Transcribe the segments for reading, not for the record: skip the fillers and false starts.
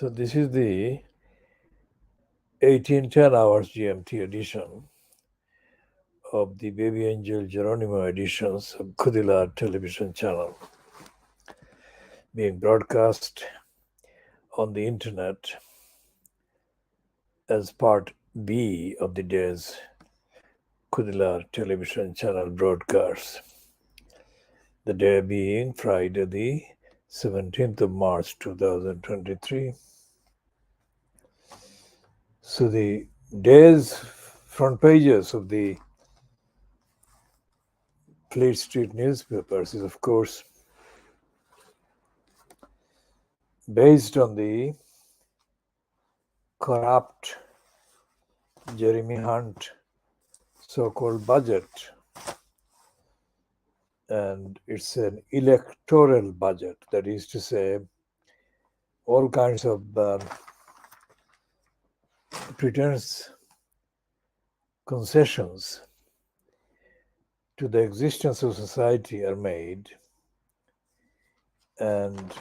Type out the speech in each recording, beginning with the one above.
So this is the 1810 hours GMT edition of the Baby Angel Geronimo editions of KhoodeelaarTV television channel, being broadcast on the internet as part B of the day's KhoodeelaarTV television channel broadcasts. The day being Friday, the 17th of March 2023. So the day's front pages of the Fleet Street newspapers is, of course, based on the corrupt Jeremy Hunt so-called budget, and it's an electoral budget. That is to say, all kinds of pretense concessions to the existence of society are made, and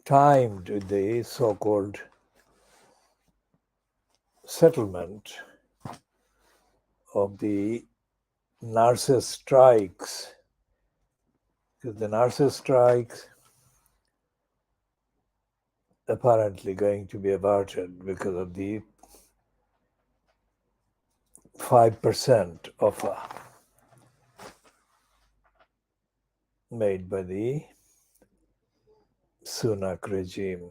timed with the so-called settlement of the nurses' strikes, because the nurses' strikes apparently going to be averted because of the 5% offer made by the Sunak regime.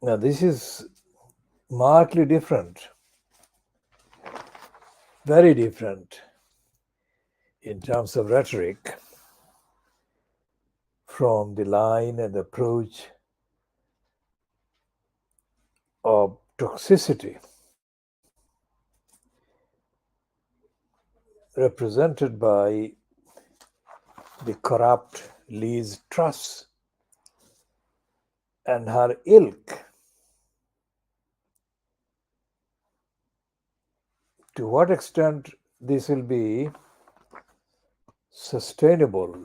Now, this is markedly different, very different in terms of rhetoric from the line and approach of toxicity represented by the corrupt Liz Truss and her ilk. To what extent this will be sustainable,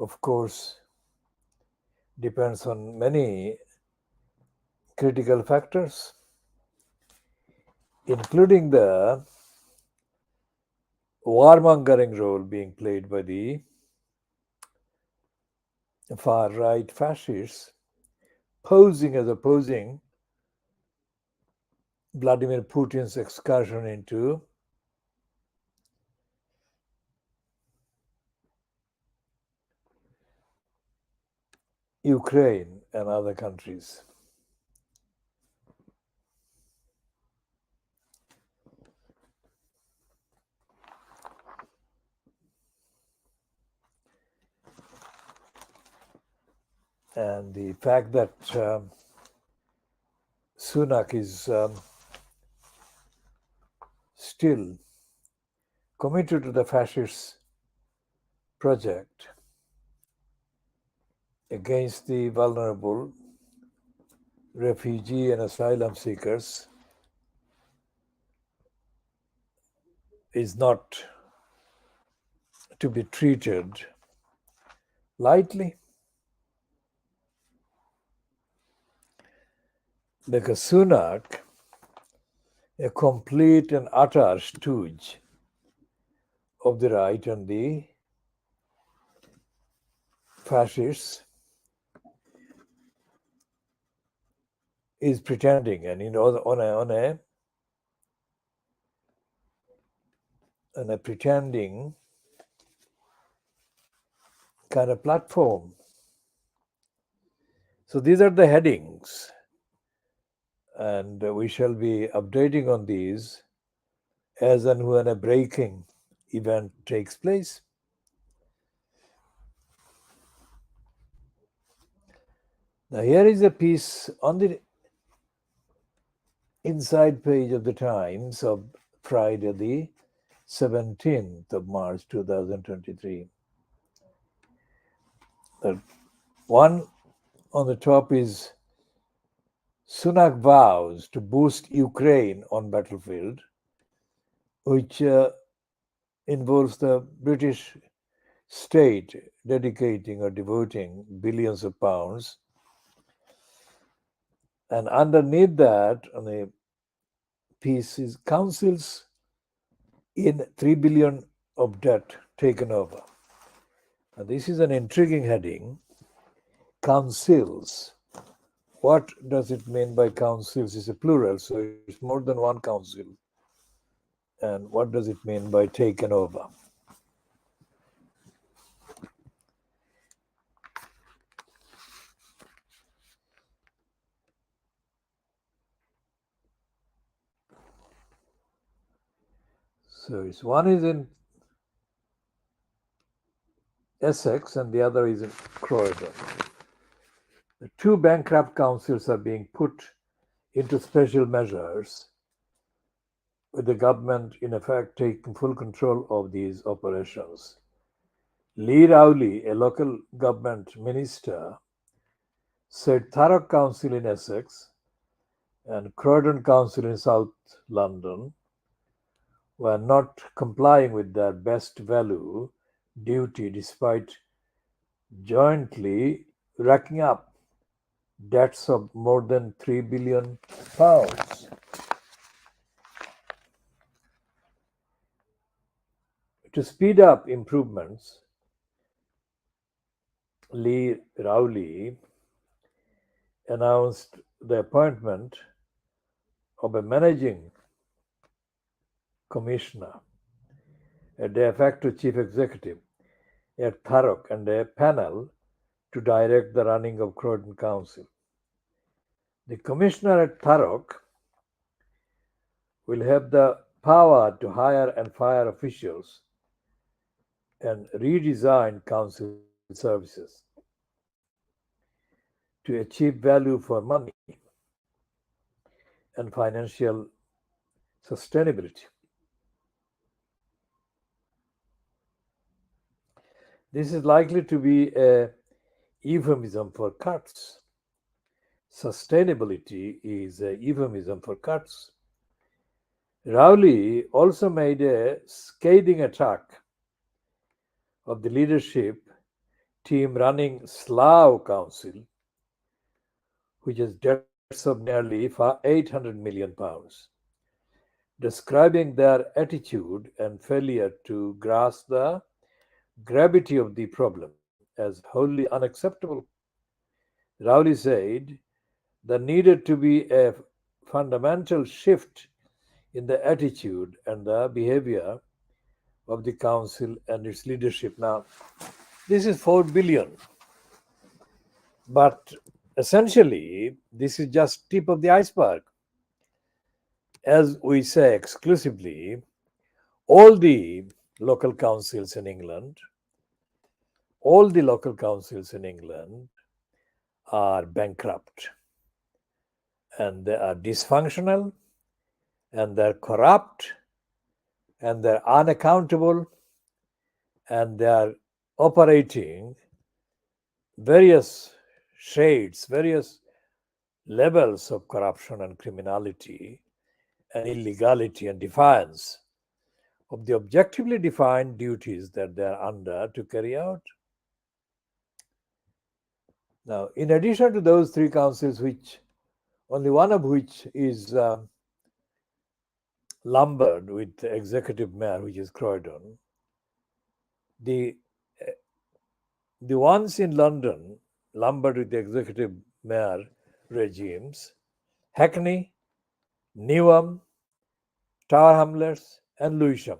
of course, depends on many critical factors, including the warmongering role being played by the far-right fascists, posing as opposing Vladimir Putin's excursion into Ukraine and other countries. And the fact that Sunak is still committed to the fascist project against the vulnerable refugee and asylum seekers is not to be treated lightly, because Sunak, a complete and utter stooge of the right and the fascists, is pretending, and on a pretending kind of platform. So these are the headings, and we shall be updating on these as and when a breaking event takes place. Now here is a piece on the inside page of the Times of Friday, the 17th of March 2023. The one on the top is Sunak vows to boost Ukraine on battlefield, which involves the British state dedicating or devoting billions of pounds. And underneath that, on the piece is councils in 3 billion of debt taken over. Now, this is an intriguing heading. Councils. What does it mean by councils? It's a plural, so it's more than one council. And what does it mean by taken over? So it's one is in Essex and the other is in Croydon. The two bankrupt councils are being put into special measures, with the government in effect taking full control of these operations. Lee Rowley, a local government minister, said Thurrock Council in Essex and Croydon Council in South London were not complying with their best value duty despite jointly racking up debts of more than £3 billion. To speed up improvements, Lee Rowley announced the appointment of a managing commissioner, a de facto chief executive at Thurrock, and a panel to direct the running of Croydon Council. The commissioner at Thurrock will have the power to hire and fire officials and redesign council services to achieve value for money and financial sustainability. This is likely to be a euphemism for cuts. Sustainability is a euphemism for cuts. Rowley also made a scathing attack of the leadership team running Slough Council, which has debts of nearly £800 million, describing their attitude and failure to grasp the gravity of the problem as wholly unacceptable. Rowley said there needed to be a fundamental shift in the attitude and the behavior of the council and its leadership. Now, this is 4 billion, but essentially, this is just tip of the iceberg. As we say exclusively, all the local councils in England, are bankrupt, and they are dysfunctional, and they're corrupt, and they're unaccountable, and they are operating various shades, various levels of corruption and criminality and illegality and defiance of the objectively defined duties that they are under to carry out. Now, in addition to those three councils, which only one of which is lumbered with the executive mayor, which is Croydon, the ones in London lumbered with the executive mayor regimes, Hackney, Newham, Tower Hamlets, and Lewisham.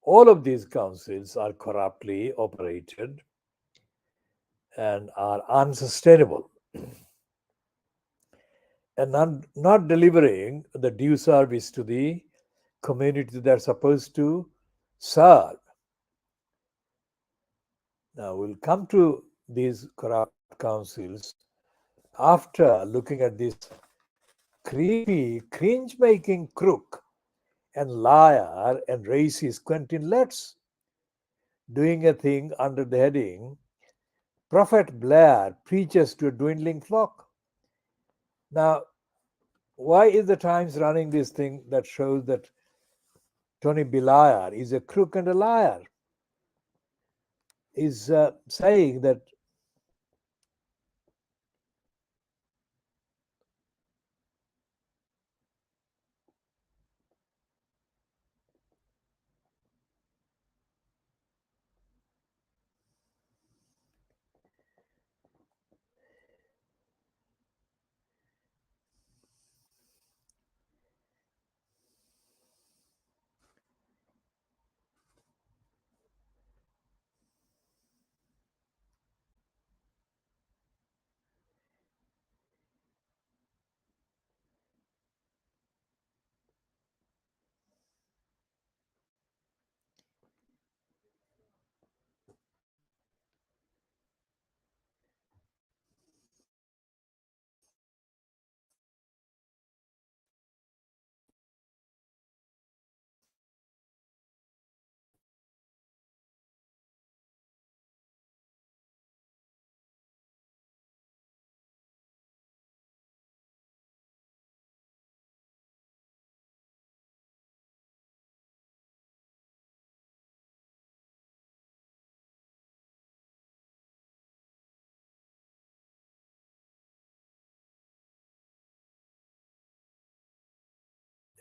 All of these councils are corruptly operated and are unsustainable and not delivering the due service to the community they're supposed to serve. Now, we'll come to these corrupt councils after looking at this creepy, cringe-making crook and liar and racist Quentin Letts doing a thing under the heading Prophet Blair preaches to a dwindling flock. Now, why is the Times running this thing that shows that Tony Blair is a crook and a liar? Is saying that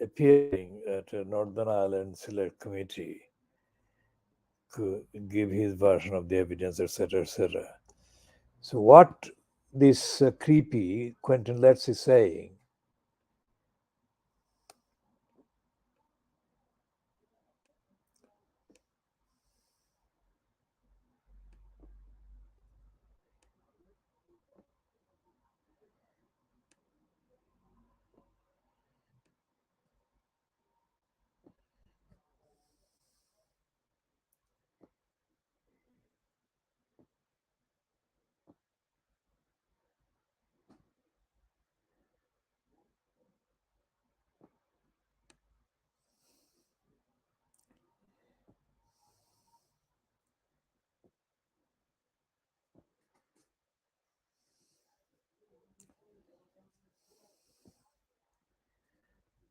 appearing at a Northern Ireland Select Committee to give his version of the evidence, etc., etc. So, what this creepy Quentin Letts is saying,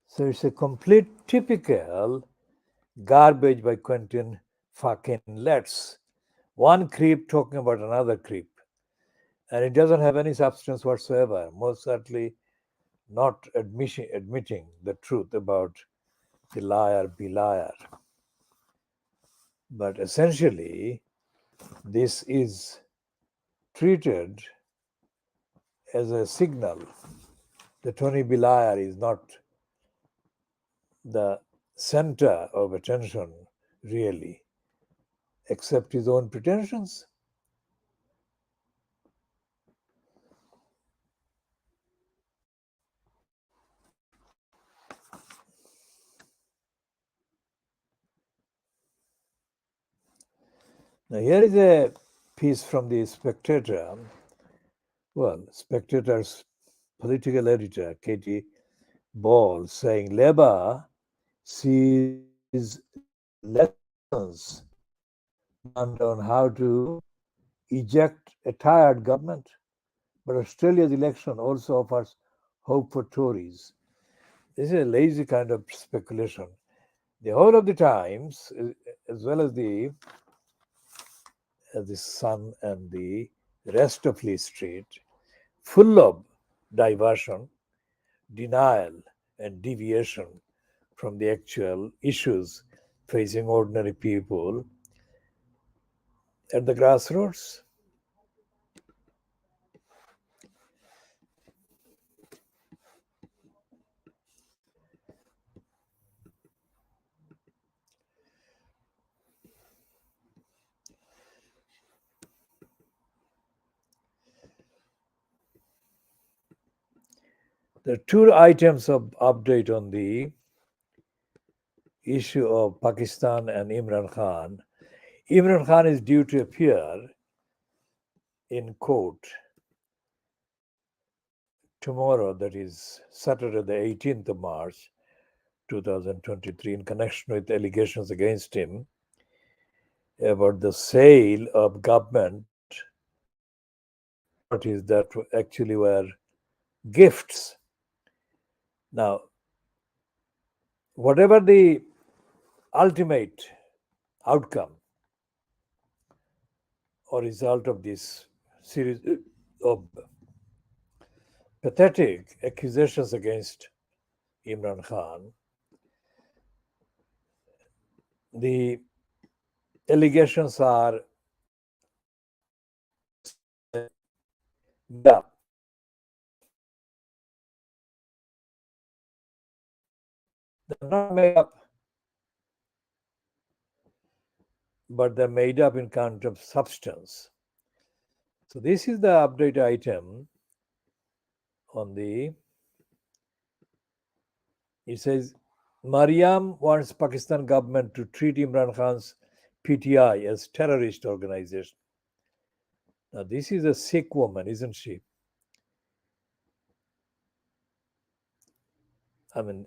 so it's a complete typical garbage by Quentin fucking Letts. One creep talking about another creep. And it doesn't have any substance whatsoever, most certainly not admitting the truth about the liar be liar. But essentially, this is treated as a signal that Tony Blair is not the center of attention, really, except his own pretensions. Now, here is a piece from the Spectator. Well, Spectator's political editor, Katie Ball, saying Labour sees lessons learned on how to eject a tired government. But Australia's election also offers hope for Tories. This is a lazy kind of speculation. The whole of the Times, as well as the Sun and the rest of Lee Street, full of diversion, denial, and deviation from the actual issues facing ordinary people at the grassroots. There are two items of update on the issue of Pakistan and Imran Khan. Imran Khan is due to appear in court tomorrow, that is Saturday, the 18th of March, 2023, in connection with allegations against him about the sale of government properties that actually were gifts. Now, whatever the ultimate outcome or result of this series of pathetic accusations against Imran Khan, the allegations are made up. They're not made up, but they're made up in kind of substance. So this is the update item on the. It says, Mariam wants Pakistan government to treat Imran Khan's PTI as terrorist organization. Now this is a Sikh woman, isn't she? I mean,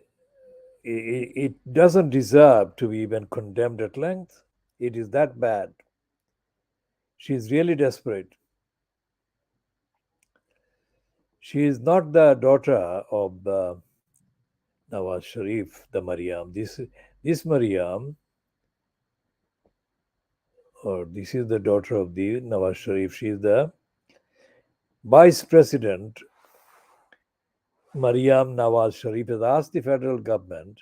it doesn't deserve to be even condemned at length. It is that bad. She is really desperate. She is not the daughter of Nawaz Sharif, the Mariam. This Mariam, or this is the daughter of the Nawaz Sharif. She is the Vice President. Mariam Nawaz Sharif has asked the federal government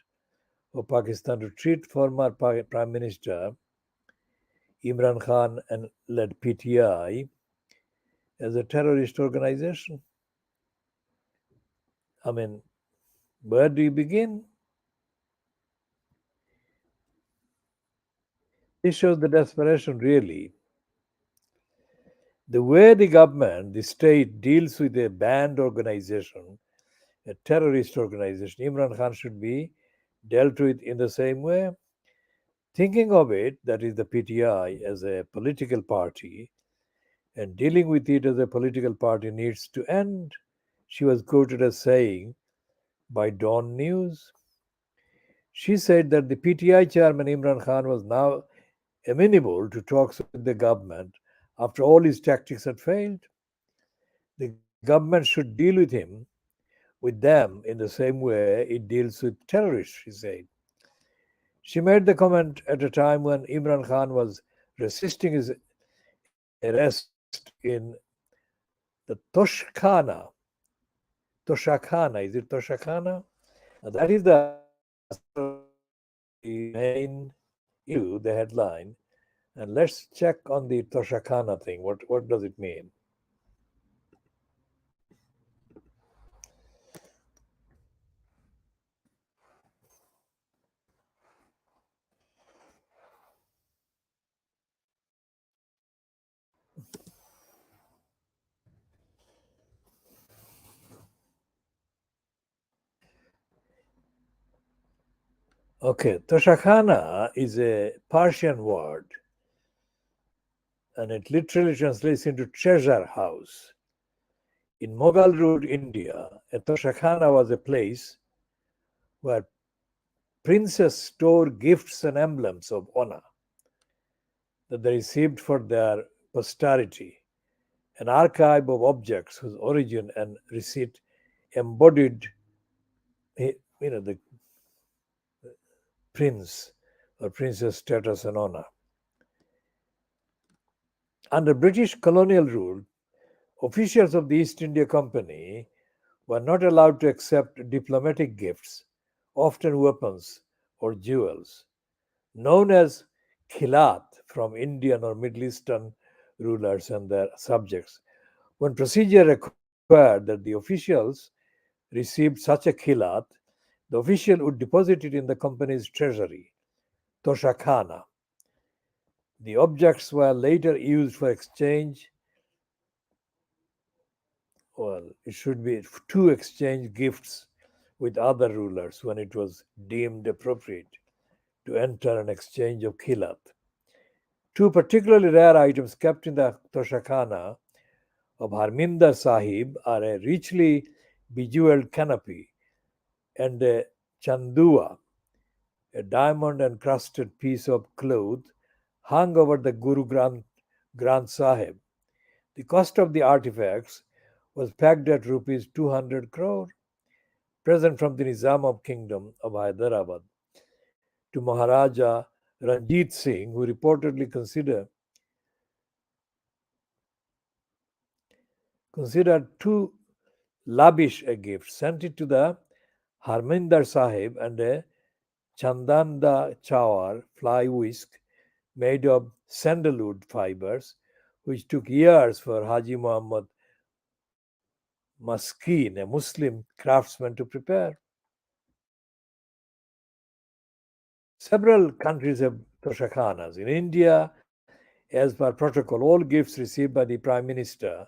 of Pakistan to treat former Prime Minister Imran Khan and led PTI as a terrorist organization. I mean, where do you begin? This shows the desperation, really. The way the government, the state, deals with a banned organization, a terrorist organization, Imran Khan should be dealt with in the same way. Thinking of it, that is the PTI, as a political party, and dealing with it as a political party needs to end, she was quoted as saying by Dawn News. She said that the PTI chairman Imran Khan was now amenable to talks with the government after all his tactics had failed. The government should deal with them in the same way it deals with terrorists, she said. She made the comment at a time when Imran Khan was resisting his arrest in the Toshakana, is it Toshakana? That is the main issue, the headline. And let's check on the Toshakana thing. What does it mean? Okay, Toshakana is a Persian word, and it literally translates into treasure house. In Mughal ruled India, a Toshakana was a place where princes stored gifts and emblems of honor that they received for their posterity, an archive of objects whose origin and receipt embodied the prince or princess status and honor. Under British colonial rule, officials of the East India Company were not allowed to accept diplomatic gifts, often weapons or jewels, known as khilat from Indian or Middle Eastern rulers and their subjects. When procedure required that the officials received such a khilat, the official would deposit it in the company's treasury, Toshakana. The objects were later used for exchange. Well, it should be to exchange gifts with other rulers when it was deemed appropriate to enter an exchange of khilat. Two particularly rare items kept in the Toshakana of Harminder Sahib are a richly bejeweled canopy and a chandua, a diamond encrusted piece of cloth hung over the Granth Sahib. The cost of the artifacts was pegged at rupees 200 crore, present from the Nizam of Kingdom of Hyderabad to Maharaja Ranjit Singh, who reportedly considered too lavish a gift, sent it to the Harminder Sahib and a Chandanda Chawar fly whisk made of sandalwood fibers, which took years for Haji Muhammad Maskeen, a Muslim craftsman, to prepare. Several countries have toshakhanas. In India, as per protocol, all gifts received by the Prime Minister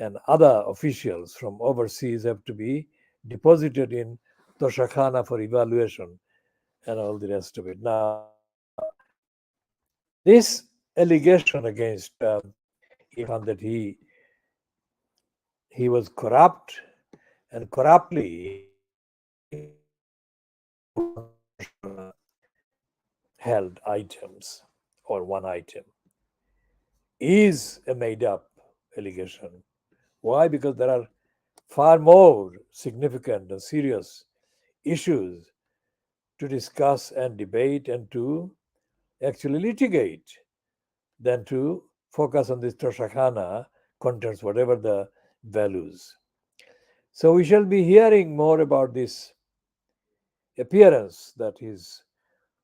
and other officials from overseas have to be deposited in toshakhana for evaluation and all the rest of it. Now, this allegation against Imran that he was corrupt and corruptly held items or one item is a made up allegation. Why? Because there are far more significant and serious issues to discuss and debate and to actually litigate than to focus on this Toshakhana contents, whatever the values. So we shall be hearing more about this appearance that is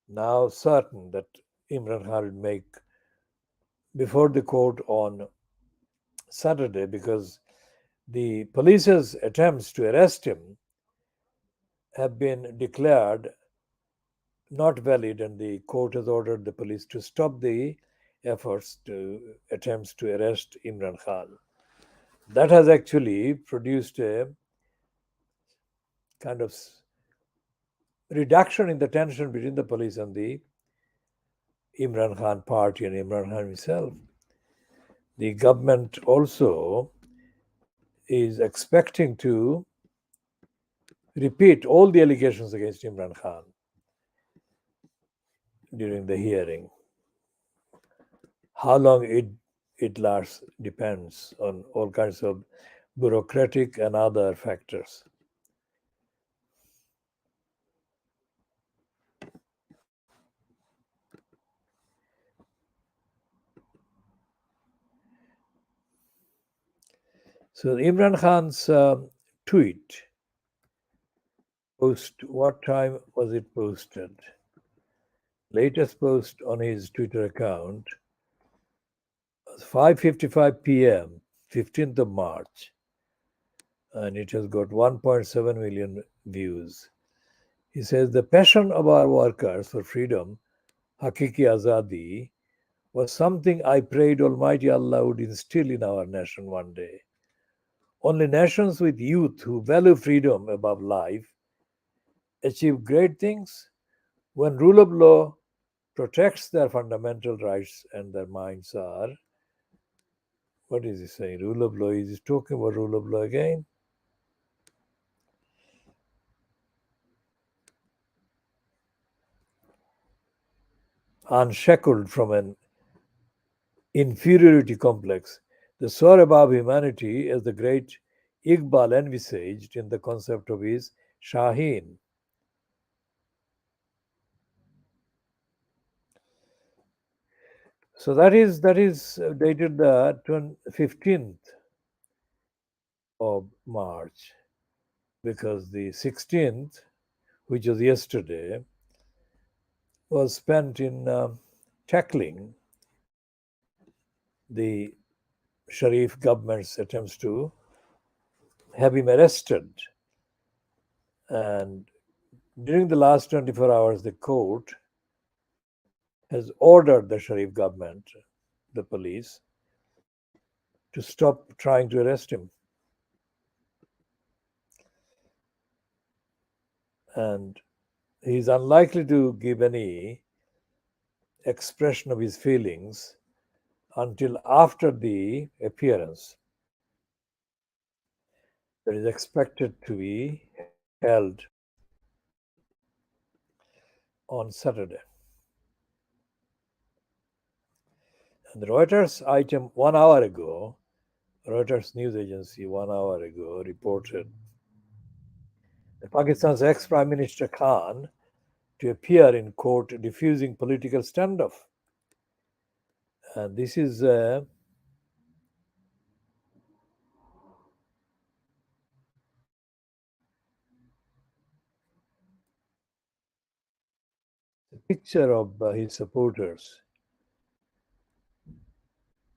now certain that Imran Khan will make before the court on Saturday, because the police's attempts to arrest him have been declared not valid, and the court has ordered the police to stop the attempts to arrest Imran Khan. That has actually produced a kind of reduction in the tension between the police and the Imran Khan party and Imran Khan himself. The government also is expecting to repeat all the allegations against Imran Khan during the hearing. How long it lasts depends on all kinds of bureaucratic and other factors. So Imran Khan's tweet what time was it posted? Latest post on his Twitter account was 5:55 p.m., 15th of March, and it has got 1.7 million views. He says the passion of our workers for freedom, Hakiki Azadi, was something I prayed Almighty Allah would instill in our nation one day. Only nations with youth who value freedom above life achieve great things. When rule of law protects their fundamental rights and their minds are, what is he saying? Rule of law, is he talking about rule of law again? Unshackled from an inferiority complex, the soar above humanity as the great Iqbal envisaged in the concept of his Shaheen. So that is dated the 15th of March, because the 16th, which was yesterday, was spent in tackling the Sharif government's attempts to have him arrested. And during the last 24 hours, the court has ordered the Sharif government, the police, to stop trying to arrest him. And he's unlikely to give any expression of his feelings until after the appearance that is expected to be held on Saturday. And the Reuters item 1 hour ago Reuters news agency 1 hour ago reported that Pakistan's ex-Prime Minister Khan to appear in court diffusing political standoff. And this is a picture of his supporters.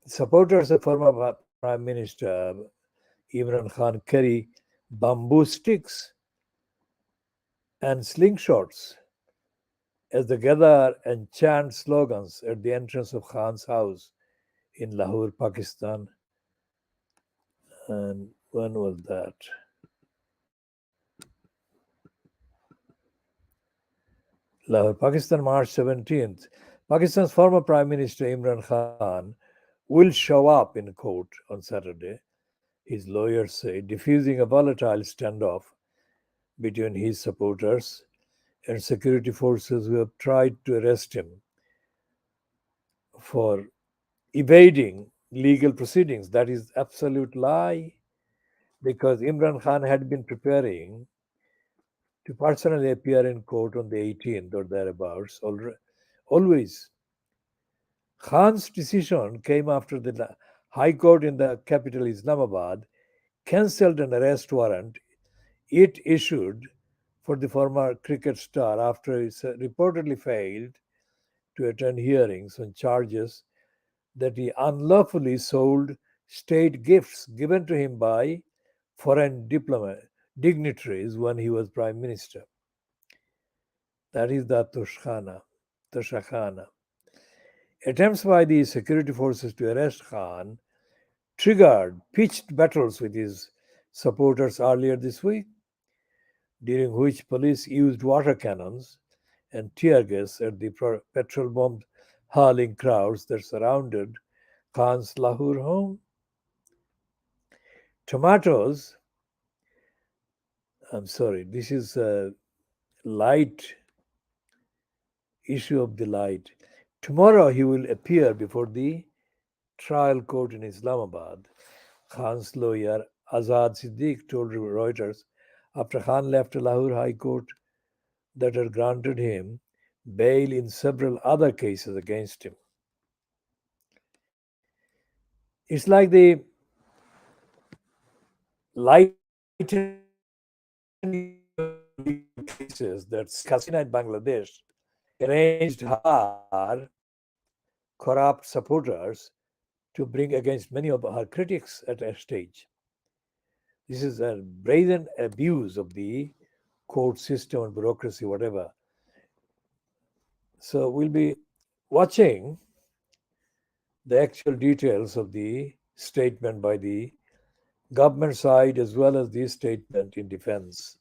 Supporters of former Prime Minister Imran Khan carry bamboo sticks and slingshots as they gather and chant slogans at the entrance of Khan's house in Lahore, Pakistan. And when was that? Lahore, Pakistan, March 17th. Pakistan's former Prime Minister Imran Khan will show up in court on Saturday, his lawyers say, diffusing a volatile standoff between his supporters and security forces who have tried to arrest him for evading legal proceedings. That is absolute lie, because Imran Khan had been preparing to personally appear in court on the 18th or thereabouts always. Khan's decision came after the High Court in the capital Islamabad cancelled an arrest warrant it issued for the former cricket star after he reportedly failed to attend hearings on charges that he unlawfully sold state gifts given to him by foreign dignitaries when he was prime minister. That is the Toshkhana. Attempts by the security forces to arrest Khan triggered pitched battles with his supporters earlier this week, during which police used water cannons and tear gas at the petrol bomb hurling crowds that surrounded Khan's Lahore home. Tomatoes, I'm sorry, this is a light issue of the light. Tomorrow he will appear before the trial court in Islamabad. Khan's lawyer Azad Siddique told Reuters after Khan left the Lahore High Court that had granted him bail in several other cases against him. It's like the lightening cases that Hasina in Bangladesh arranged her corrupt supporters to bring against many of her critics at a stage. This is a brazen abuse of the court system and bureaucracy, whatever. So we'll be watching the actual details of the statement by the government side as well as the statement in defense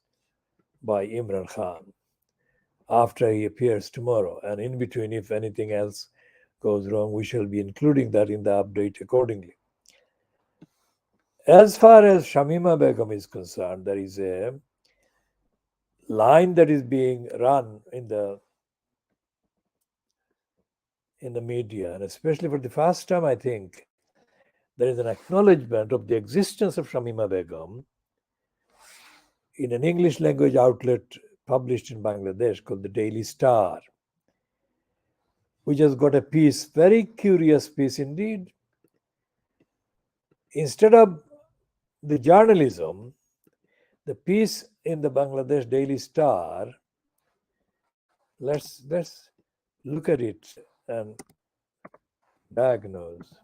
by Imran Khan after he appears tomorrow. And in between, if anything else goes wrong, we shall be including that in the update accordingly. As far as Shamima Begum is concerned, there is a line that is being run in the media, and especially for the first time, I think, there is an acknowledgement of the existence of Shamima Begum in an English language outlet published in Bangladesh called the Daily Star, which has got a piece, very curious piece indeed. Instead of the journalism, the piece in the Bangladesh Daily Star, let's look at it and diagnose.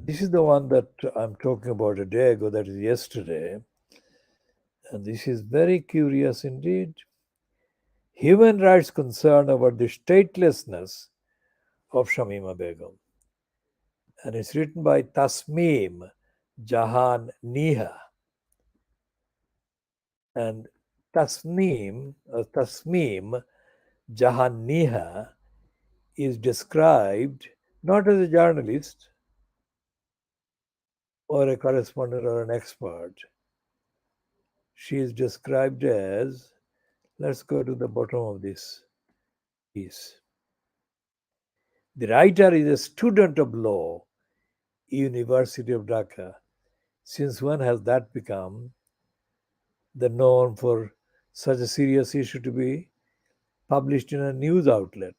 This is the one that I'm talking about a day ago, that is yesterday. And this is very curious indeed. Human rights concern about the statelessness of Shamima Begum. and it's written by Tasmeem Jahan Niha. And Tasmeem Jahan Niha is described not as a journalist or a correspondent or an expert. She is described as, let's go to the bottom of this piece. The writer is a student of law, University of Dhaka. Since when has that become the norm for such a serious issue to be published in a news outlet?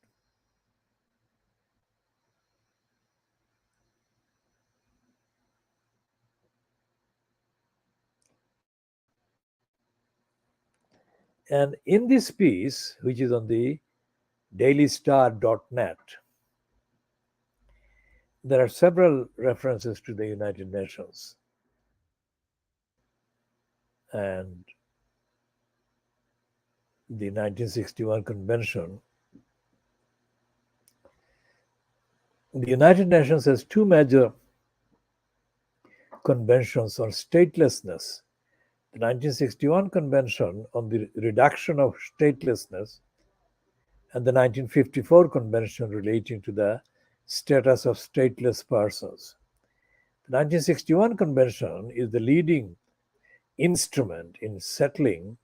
And in this piece, which is on the dailystar.net, there are several references to the United Nations. And the 1961 convention. The United Nations has two major conventions on statelessness. The 1961 Convention on the Reduction of Statelessness and the 1954 Convention relating to the status of stateless persons. The 1961 Convention is the leading instrument in settling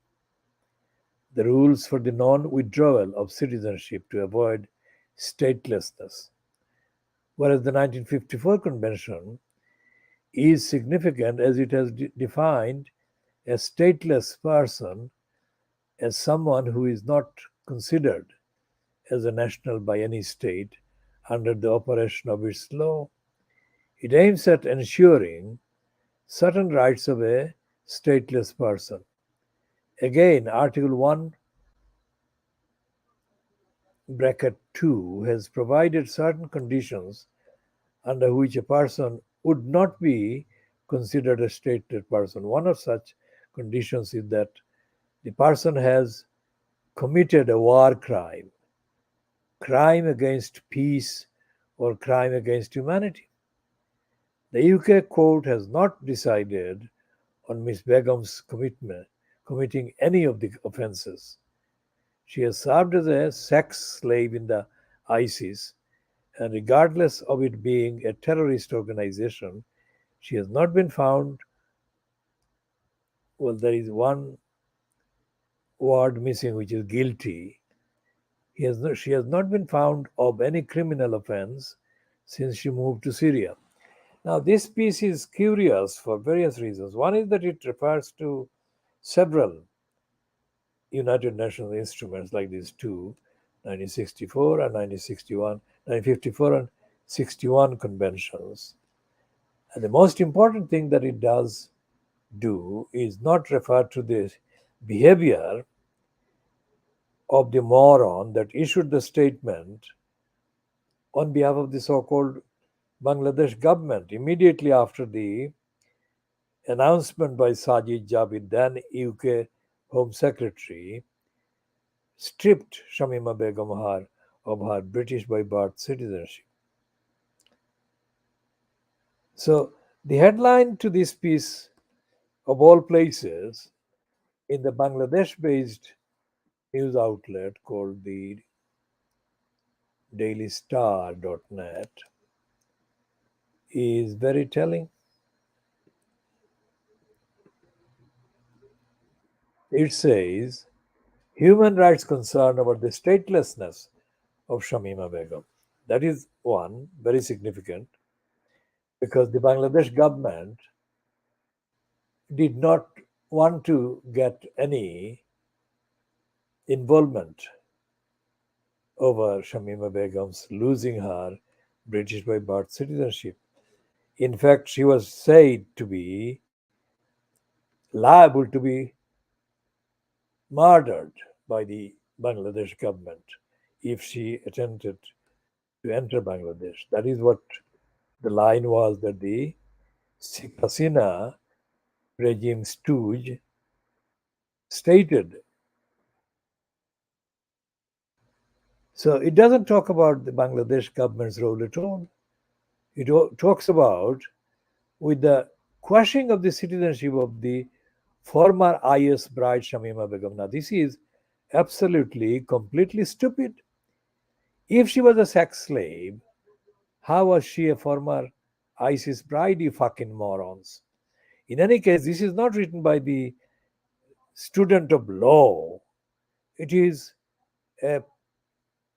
the rules for the non-withdrawal of citizenship to avoid statelessness, whereas the 1954 Convention is significant as it has defined a stateless person as someone who is not considered as a national by any state under the operation of its law. It aims at ensuring certain rights of a stateless person. Again, Article 1 bracket 2 has provided certain conditions under which a person would not be considered a stateless person. One of such conditions is that the person has committed a war crime, crime against peace, or crime against humanity. The UK court has not decided on Miss Begum's committing any of the offences. She has served as a sex slave in the ISIS, and regardless of it being a terrorist organization, she has not been found. Well, there is one word missing, which is guilty. She has not been found of any criminal offense since she moved to Syria. Now, this piece is curious for various reasons. One is that it refers to several United Nations instruments like these two, 1964 and 1961, 1954 and 61 conventions. And the most important thing that it does do is not refer to the behavior of the moron that issued the statement on behalf of the so-called Bangladesh government immediately after the announcement by Sajid Javid, then UK Home Secretary, stripped Shamima Begum of her British by birth citizenship. So the headline to this piece, of all places, in the Bangladesh-based news outlet called the dailystar.net, is very telling. It says, human rights concern about the statelessness of Shamima Begum. That is one, very significant, because the Bangladesh government did not want to get any involvement over Shamima Begum's losing her British by birth citizenship. In fact, she was said to be liable to be murdered by the Bangladesh government if she attempted to enter Bangladesh. That is what the line was that the Sheikh Hasina regime stooge stated. So it doesn't talk about the Bangladesh government's role at all. talks about with the quashing of the citizenship of the former IS bride Shamima Begum. Now, this is absolutely, completely stupid. If she was a sex slave, how was she a former ISIS bride, you fucking morons? In any case, this is not written by the student of law. It is a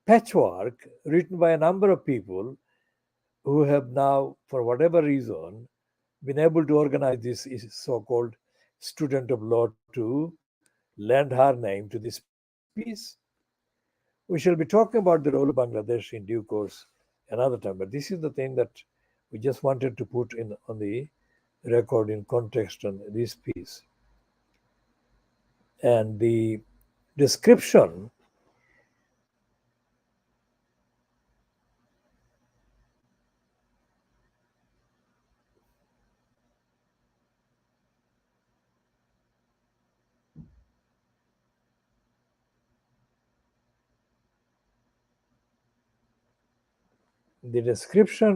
patchwork written by a number of people who have now, for whatever reason, been able to organize this so-called student of law to lend her name to this piece. We shall be talking about the role of Bangladesh in due course another time, but this is the thing that we just wanted to put in on the record in context on this piece. And the description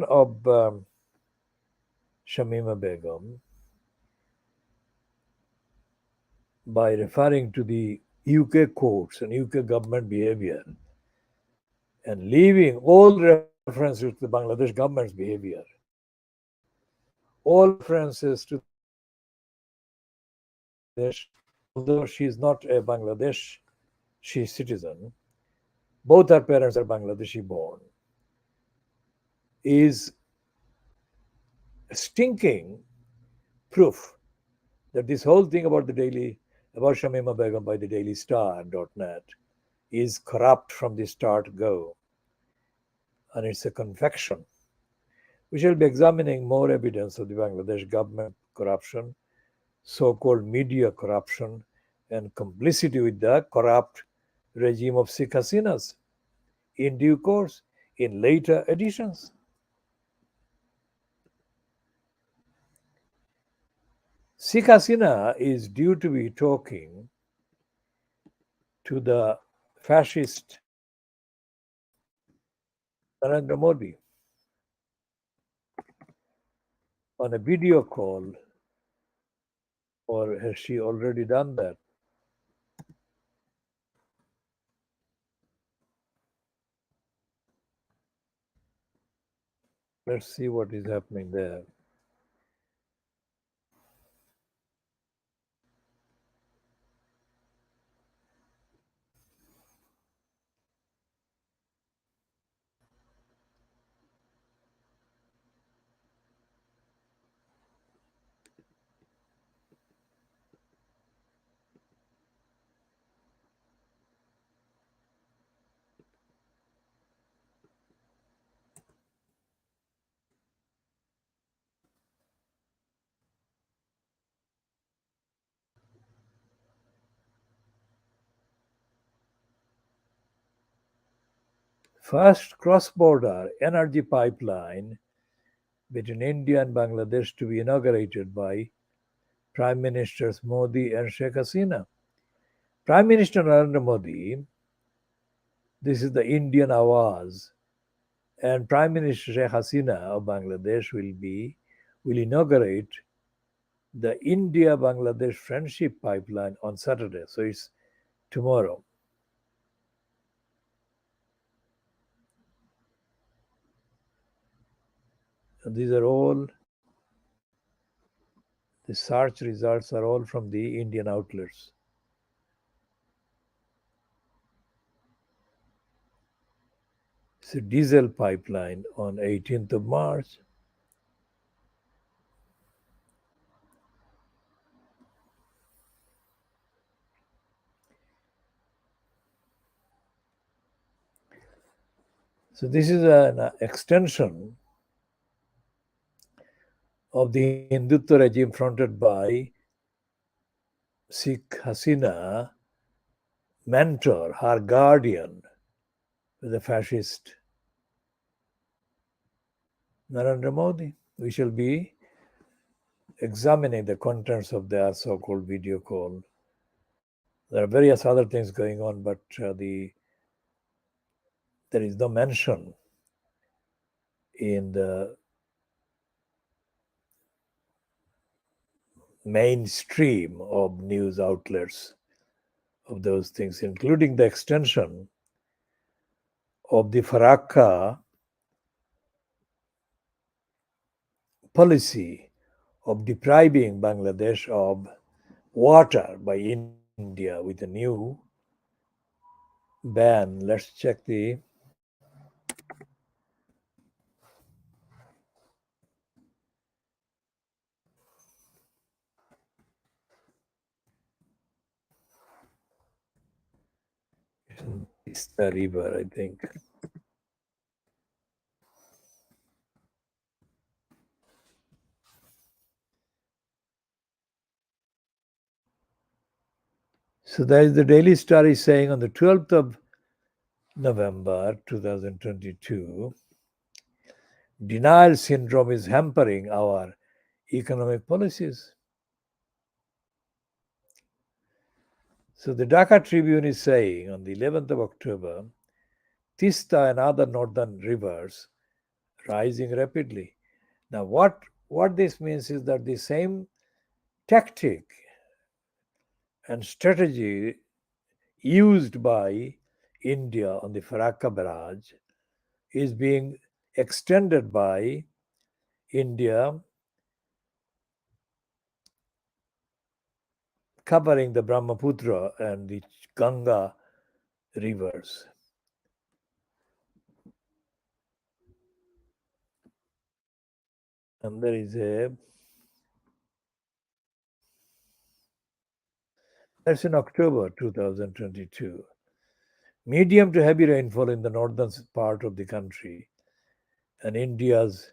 of Shamima Begum, by referring to the UK courts and UK government behavior and leaving all references to the Bangladesh government's behavior, all references to the Bangladesh, although she is not a Bangladesh she citizen, both her parents are Bangladeshi born, is stinking proof that this whole thing about about Shamima Begum by the Daily Star.net is corrupt from the start go. And it's a confection. We shall be examining more evidence of the Bangladesh government corruption, so-called media corruption, and complicity with the corrupt regime of Sheikh Hasina's in due course in later editions. Sheikh Hasina is due to be talking to the fascist Narendra Modi on a video call, or has she already done that? Let's see what is happening there. First cross-border energy pipeline between India and Bangladesh to be inaugurated by Prime Ministers Modi and Sheikh Hasina. Prime Minister Narendra Modi, this is the Indian Awaz, and Prime Minister Sheikh Hasina of Bangladesh will inaugurate the India-Bangladesh Friendship Pipeline on Saturday. So it's tomorrow. And these are all, the search results are all from the Indian outlets. It's a diesel pipeline on 18th of March. So this is an extension of the Hindutva regime fronted by Sheikh Hasina, mentor, her guardian, the fascist Narendra Modi. We shall be examining the contents of their so-called video call. There are various other things going on, but there is no mention in the mainstream of news outlets of those things, including the extension of the Faraka policy of depriving Bangladesh of water by India with a new ban. Let's check the Tista River, I think. So there is the Daily Star is saying on the 12th of November 2022, denial syndrome is hampering our economic policies. So the Dhaka Tribune is saying on the 11th of October, Tista and other northern rivers rising rapidly. Now, what this means is that the same tactic and strategy used by India on the Farakka barrage is being extended by India, covering the Brahmaputra and the Ganga rivers. And there is a that's in October 2022. Medium to heavy rainfall in the northern part of the country and India's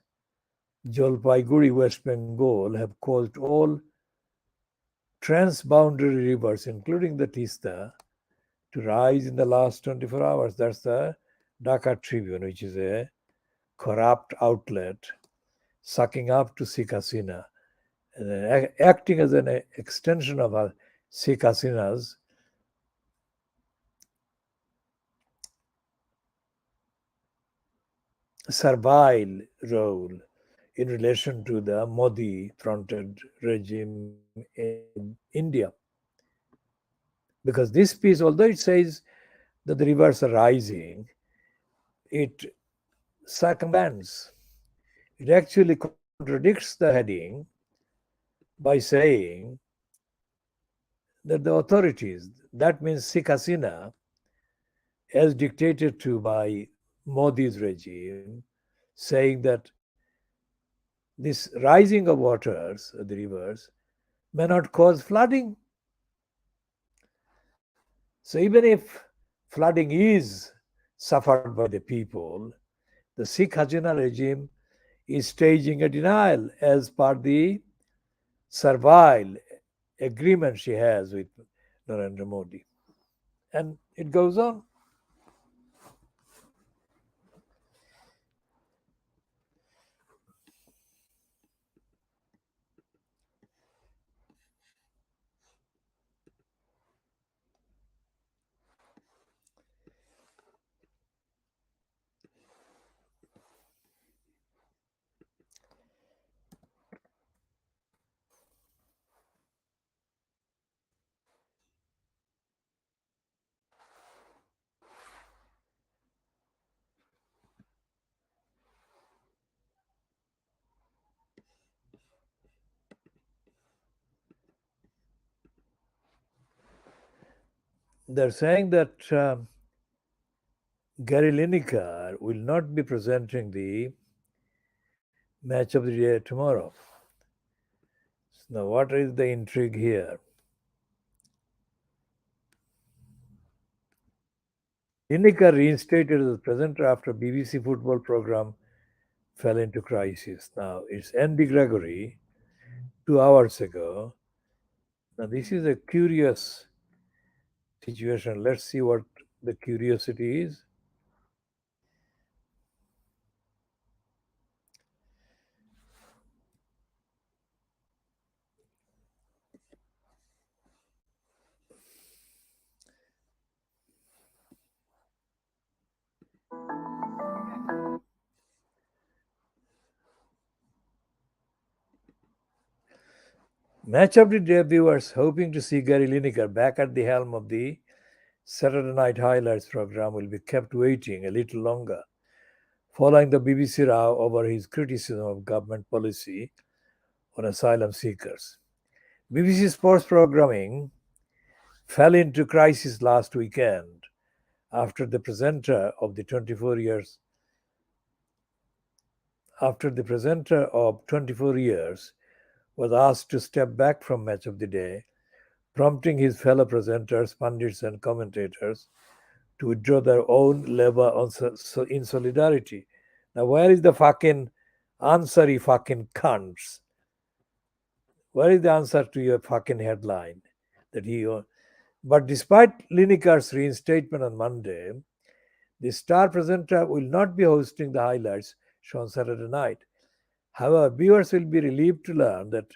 Jalpaiguri, West Bengal, have caused all transboundary rivers, including the Tista, to rise in the last 24 hours. That's the Dhaka Tribune, which is a corrupt outlet sucking up to Sheikh Hasina, and acting as an extension of Sheikh Hasina's servile role in relation to the Modi fronted regime in India. Because this piece, although it says that the rivers are rising, it circumvents, it actually contradicts the heading by saying that the authorities, that means Sheikh Hasina, as dictated to by Modi's regime, saying that this rising of waters, the rivers, may not cause flooding. So even if flooding is suffered by the people, the Sheikh Hasina regime is staging a denial as per the servile agreement she has with Narendra Modi. And it goes on. They're saying that Gary Lineker will not be presenting the match of the day tomorrow. Now, what is the intrigue here? Lineker reinstated as presenter after BBC football program fell into crisis. Now, it's Andy Gregory 2 hours ago. Now, this is a curious situation. Let's see what the curiosity is. Match of the day viewers hoping to see Gary Lineker back at the helm of the Saturday Night Highlights program will be kept waiting a little longer, following the BBC row over his criticism of government policy on asylum seekers. BBC sports programming fell into crisis last weekend after the presenter of the 24 years after the presenter of 24 years was asked to step back from Match of the Day, prompting his fellow presenters, pundits, and commentators to withdraw their own labor in solidarity. Now, where is the fucking answer, you fucking cunts? Where is the answer to your fucking headline that he? But despite Lineker's reinstatement on Monday, the star presenter will not be hosting the highlights show on Saturday night. However, viewers will be relieved to learn that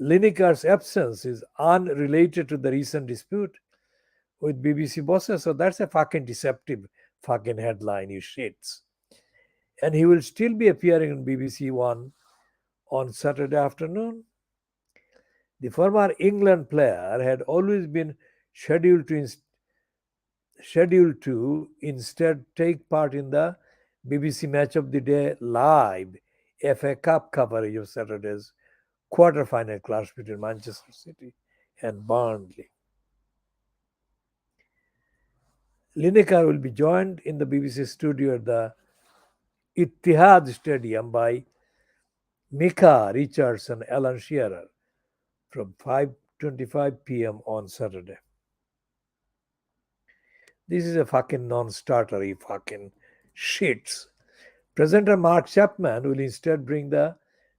Lineker's absence is unrelated to the recent dispute with BBC bosses. So that's a fucking deceptive fucking headline, you shits. And he will still be appearing on BBC One on Saturday afternoon. The former England player had always been scheduled to instead take part in the BBC Match of the Day live FA Cup coverage of Saturday's quarter-final clash between Manchester City and Burnley. Lineker will be joined in the BBC studio at the Etihad Stadium by Micah Richards and Alan Shearer from 5:25 p.m. on Saturday. This is a fucking non-starter, you fucking shits. Presenter Mark Chapman will instead bring the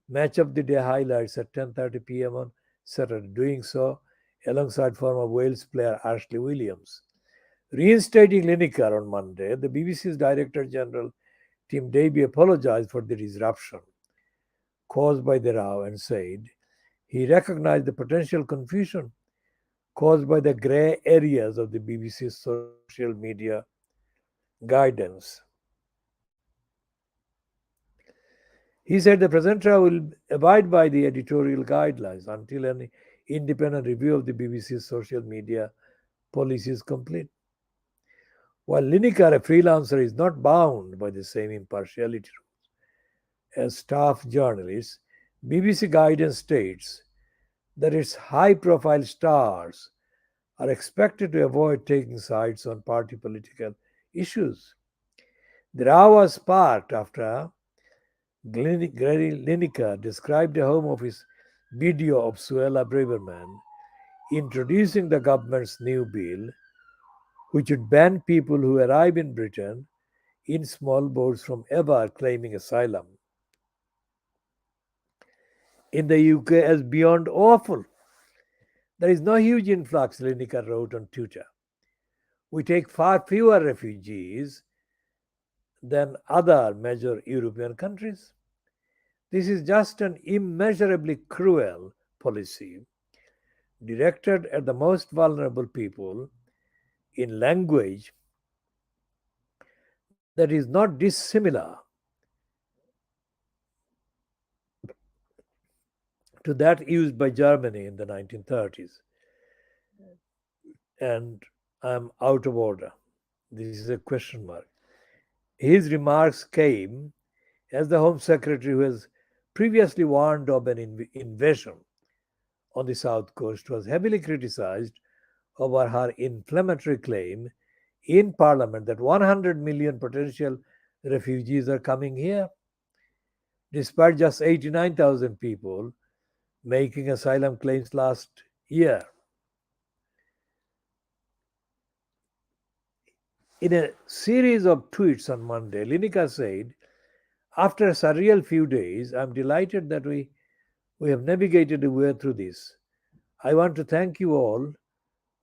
Match of the Day highlights at 10:30 p.m. on Saturday, doing so alongside former Wales player Ashley Williams. Reinstating Lineker on Monday, the BBC's Director General Tim Davie apologized for the disruption caused by the row and said he recognized the potential confusion caused by the grey areas of the BBC's social media guidance. He said the presenter will abide by the editorial guidelines until an independent review of the BBC's social media policy is complete. While Lineker, a freelancer, is not bound by the same impartiality rules as staff journalists, BBC guidance states that its high profile stars are expected to avoid taking sides on party political issues. The row was sparked after Gary Lineker described a Home Office video of Suella Braverman introducing the government's new bill, which would ban people who arrive in Britain in small boats from ever claiming asylum in the UK as beyond awful. There is no huge influx, Lineker wrote on Twitter. We take far fewer refugees than other major European countries. This is just an immeasurably cruel policy directed at the most vulnerable people in language that is not dissimilar to that used by Germany in the 1930s. And I'm out of order. This is a question mark. His remarks came as the Home Secretary, who has previously warned of an invasion on the South Coast, was heavily criticized over her inflammatory claim in Parliament that 100 million potential refugees are coming here, despite just 89,000 people making asylum claims last year. In a series of tweets on Monday, Lineker said, after a surreal few days, I'm delighted that we have navigated a way through this. I want to thank you all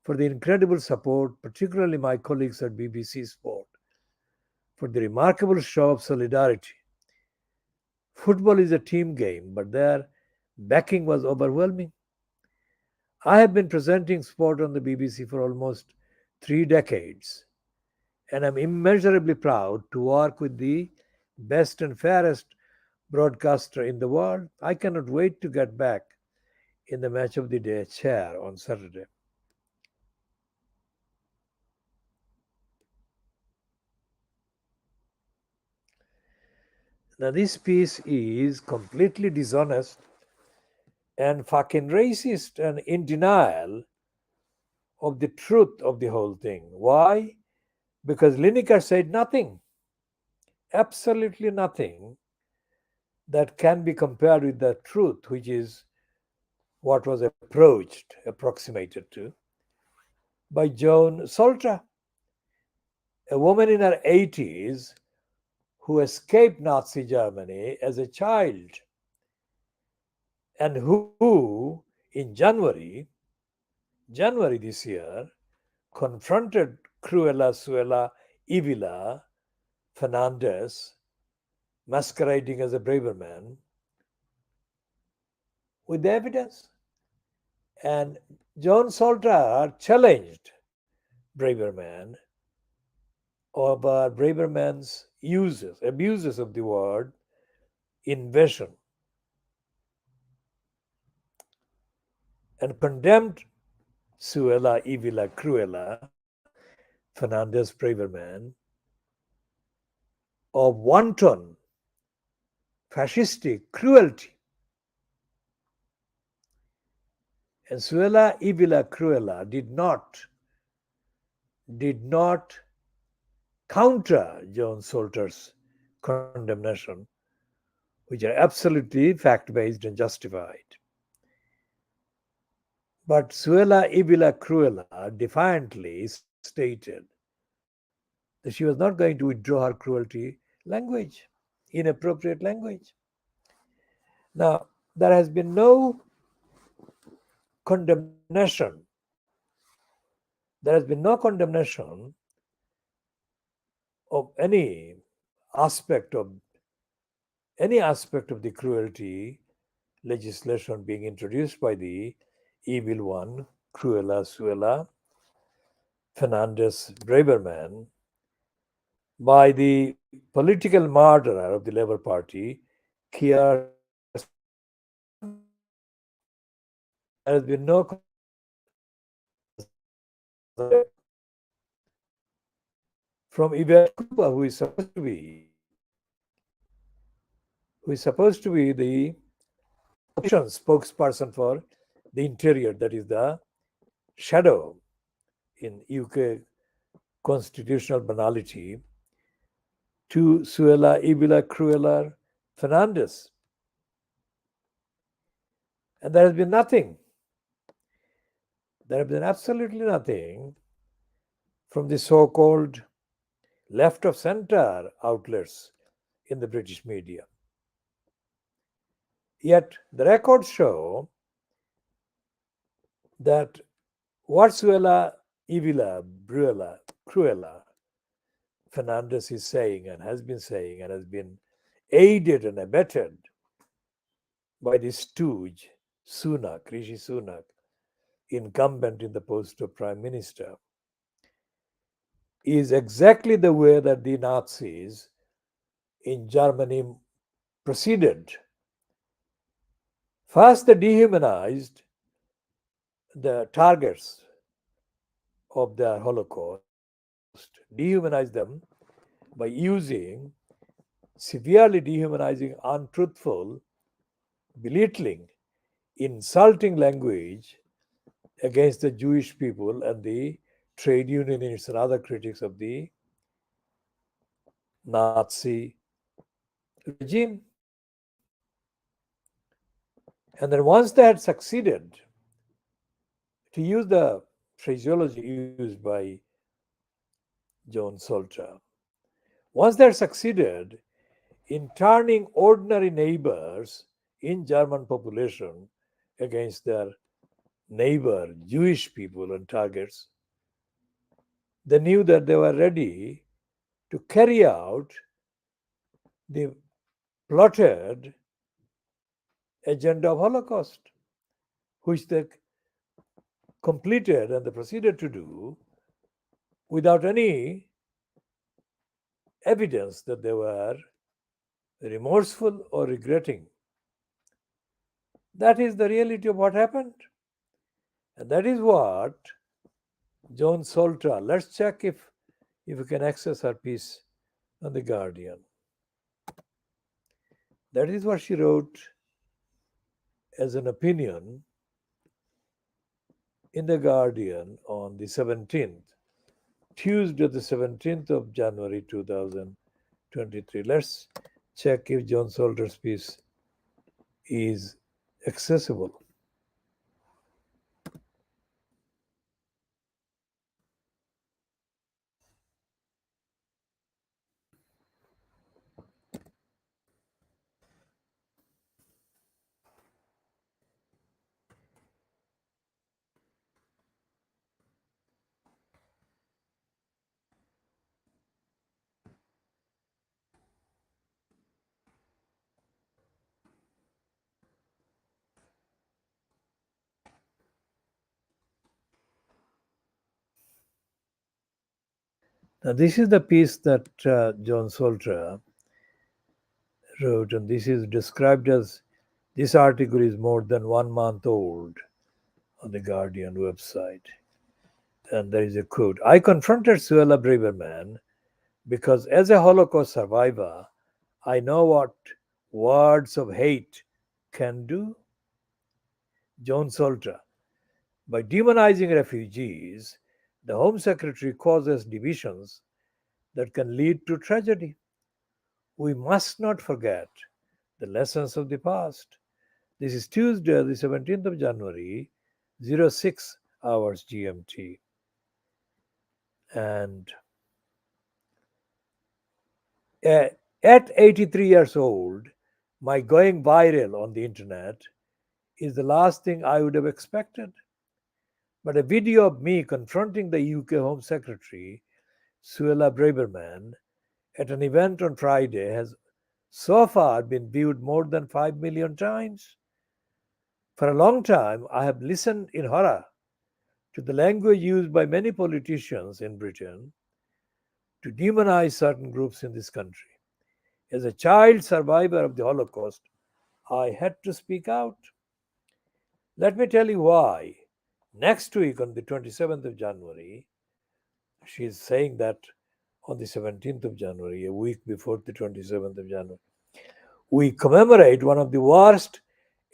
for the incredible support, particularly my colleagues at BBC Sport, for the remarkable show of solidarity. Football is a team game, but their backing was overwhelming. I have been presenting sport on the BBC for almost 3 decades, and I'm immeasurably proud to work with the best and fairest broadcaster in the world. I cannot wait to get back in the Match of the Day chair on Saturday. Now, this piece is completely dishonest and fucking racist and in denial of the truth of the whole thing. Why? Because Lineker said nothing, absolutely nothing that can be compared with the truth, which is what was approximated to by Joan Salter, a woman in her 80s who escaped Nazi Germany as a child and who, in January this year, confronted Cruella Suella Ivila Fernandez, masquerading as a Braverman, with the evidence. And John Salter challenged Braverman over Braverman's abuses of the word invasion, and condemned Suella Ivila Cruella Fernandez Braverman of wanton fascistic cruelty. And Suella Ivila Cruella did not counter John Salter's condemnation, which are absolutely fact-based and justified. But Suella Ivila Cruella defiantly stated that she was not going to withdraw her cruelty language, inappropriate language. Now, there has been no condemnation. There has been no condemnation of aspect of any aspect of the cruelty legislation being introduced by the evil one, Cruella Suella Fernandez Braverman, by the political murderer of the Labour Party, Keir There has been no from Yvette Cooper, who is supposed to be the opposition spokesperson for the interior, that is the shadow in UK constitutional banality, to Suella Ivila Cruella Fernandez. And there has been nothing. There has been absolutely nothing from the so-called left of center outlets in the British media. Yet the records show that what Suella Ivila Cruella Fernandez is saying and has been saying and has been aided and abetted by the stooge Rishi Sunak, incumbent in the post of Prime Minister, is exactly the way that the Nazis in Germany proceeded. First, they dehumanized the targets of the Holocaust, dehumanized them by using severely dehumanizing, untruthful, belittling, insulting language against the Jewish people and the trade unionists and other critics of the Nazi regime. And then once they had succeeded, to use the phraseology used by John Salter, once they had succeeded in turning ordinary neighbors in German population against their neighbor Jewish people and targets, they knew that they were ready to carry out the plotted agenda of Holocaust, which they completed and they proceeded to do without any evidence that they were remorseful or regretting. That is the reality of what happened. And that is what Joan Soltra, let's check if you can access her piece on The Guardian. That is what she wrote as an opinion in The Guardian on the 17th, Tuesday, the 17th of January 2023. Let's check if John Salter's piece is accessible. Now, this is the piece that John Salter wrote, and this is described as this article is more than 1 month old on the Guardian website. And there is a quote: I confronted Suella Braverman because as a Holocaust survivor, I know what words of hate can do. John Salter. By demonizing refugees, the Home Secretary causes divisions that can lead to tragedy. We must not forget the lessons of the past. This is Tuesday, the 17th of January, 06 hours GMT. And at 83 years old, my going viral on the internet is the last thing I would have expected. But a video of me confronting the UK Home Secretary, Suella Braverman, at an event on Friday has so far been viewed more than 5 million times. For a long time, I have listened in horror to the language used by many politicians in Britain to demonize certain groups in this country. As a child survivor of the Holocaust, I had to speak out. Let me tell you why. Next week, on the 27th of January, she is saying that on the 17th of January, a week before the 27th of January, we commemorate one of the worst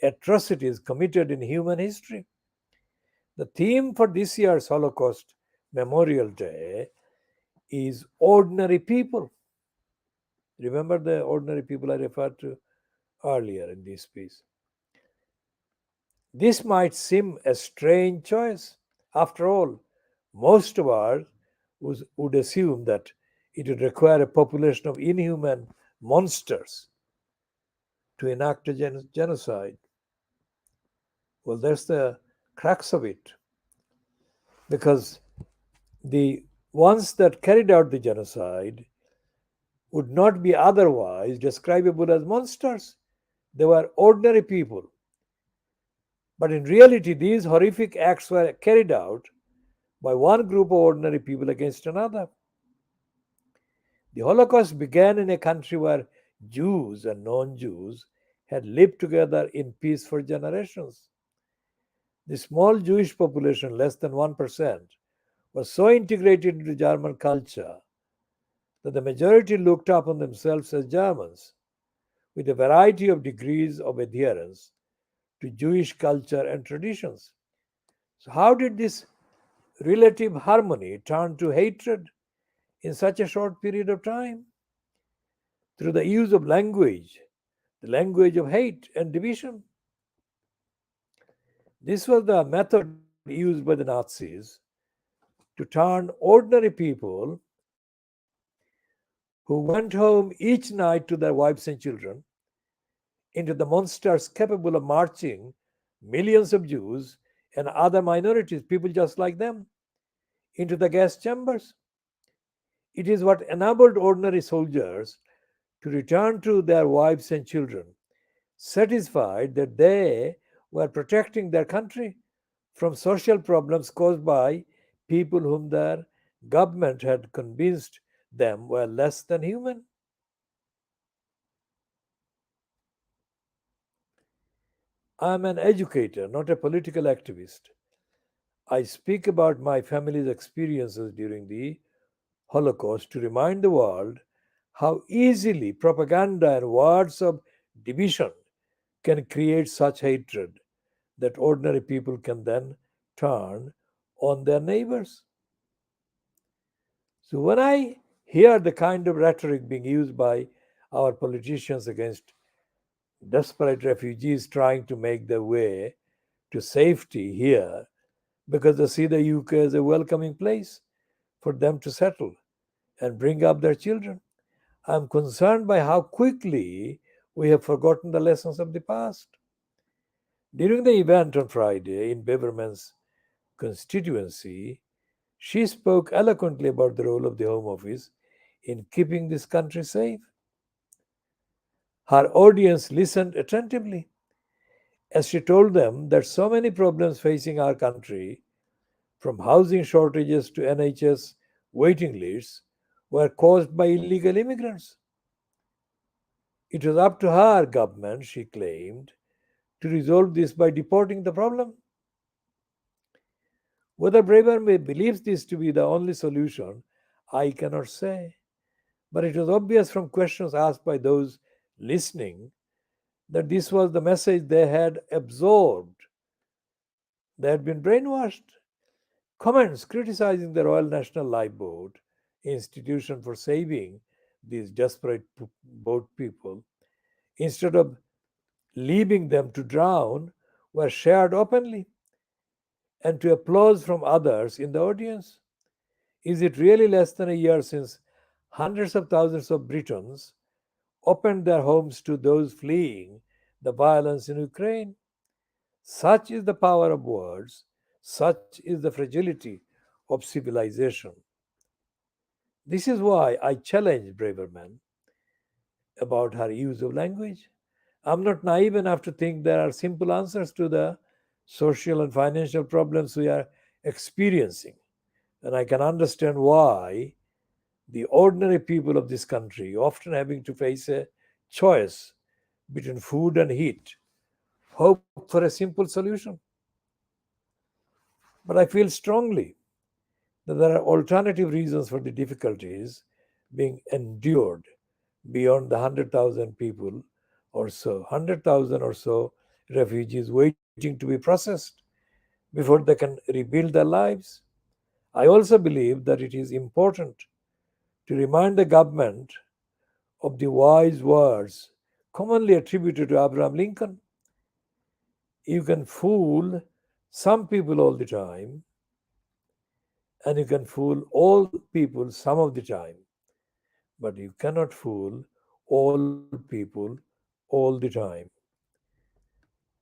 atrocities committed in human history. The theme for this year's Holocaust Memorial Day is ordinary people. Remember the ordinary people I referred to earlier in this piece. This might seem a strange choice. After all, most of us would assume that it would require a population of inhuman monsters to enact a genocide. Well, that's the crux of it. Because the ones that carried out the genocide would not be otherwise describable as monsters. They were ordinary people. But in reality, these horrific acts were carried out by one group of ordinary people against another. The Holocaust began in a country where Jews and non Jews had lived together in peace for generations. The small Jewish population, less than 1%, was so integrated into German culture that the majority looked upon themselves as Germans, with a variety of degrees of adherence to Jewish culture and traditions. So, how did this relative harmony turn to hatred in such a short period of time? Through the use of language, the language of hate and division. This was the method used by the Nazis to turn ordinary people who went home each night to their wives and children into the monsters capable of marching millions of Jews and other minorities, people just like them, into the gas chambers. It is what enabled ordinary soldiers to return to their wives and children, satisfied that they were protecting their country from social problems caused by people whom their government had convinced them were less than human. I am an educator, not a political activist. I speak about my family's experiences during the Holocaust to remind the world how easily propaganda and words of division can create such hatred that ordinary people can then turn on their neighbors. So when I hear the kind of rhetoric being used by our politicians against desperate refugees trying to make their way to safety here because they see the UK as a welcoming place for them to settle and bring up their children, I'm concerned by how quickly we have forgotten the lessons of the past. During the event on Friday in Beverman's constituency, she spoke eloquently about the role of the Home Office in keeping this country safe. Her audience listened attentively as she told them that so many problems facing our country, from housing shortages to NHS waiting lists, were caused by illegal immigrants. It was up to her government, she claimed, to resolve this by deporting the problem. Whether Braverman believes this to be the only solution, I cannot say. But it was obvious from questions asked by those listening that this was the message they had absorbed. They had been brainwashed. Comments criticizing the Royal National Lifeboat institution for saving these desperate boat people instead of leaving them to drown were shared openly and to applause from others in the audience. Is it really less than a year since hundreds of thousands of Britons opened their homes to those fleeing the violence in Ukraine? Such is the power of words, such is the fragility of civilization. This is why I challenge Braverman about her use of language. I'm not naive enough to think there are simple answers to the social and financial problems we are experiencing. And I can understand why the ordinary people of this country, often having to face a choice between food and heat, hope for a simple solution. But I feel strongly that there are alternative reasons for the difficulties being endured beyond the 100,000 people or so, 100,000 or so refugees waiting to be processed before they can rebuild their lives. I also believe that it is important to remind the government of the wise words commonly attributed to Abraham Lincoln. You can fool some people all the time, and you can fool all people some of the time, but you cannot fool all people all the time.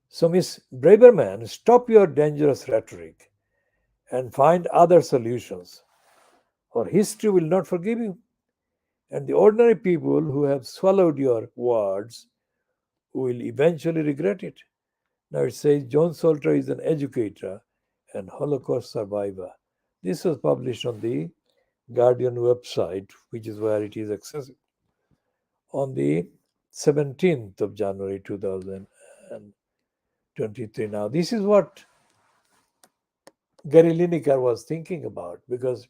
So, Miss Braverman, stop your dangerous rhetoric and find other solutions, or history will not forgive you. And the ordinary people who have swallowed your words will eventually regret it. Now it says John Salter is an educator and Holocaust survivor. This was published on the Guardian website, which is where it is accessible, on the 17th of January 2023. Now, this is what Gary Lineker was thinking about because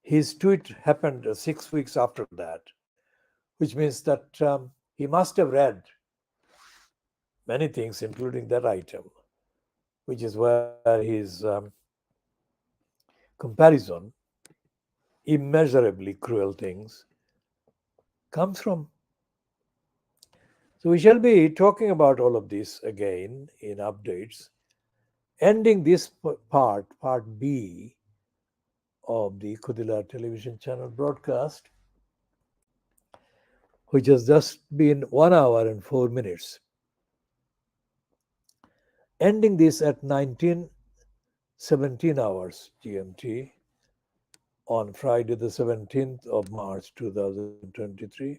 his tweet happened 6 weeks after that, which means that he must have read many things, including that item, which is where his comparison, immeasurably cruel things, comes from. So we shall be talking about all of this again in updates, ending this part B of the Khoodeelaar television channel broadcast, which has just been 1 hour and 4 minutes. Ending this at 19:17 hours GMT on Friday, the 17th of March 2023.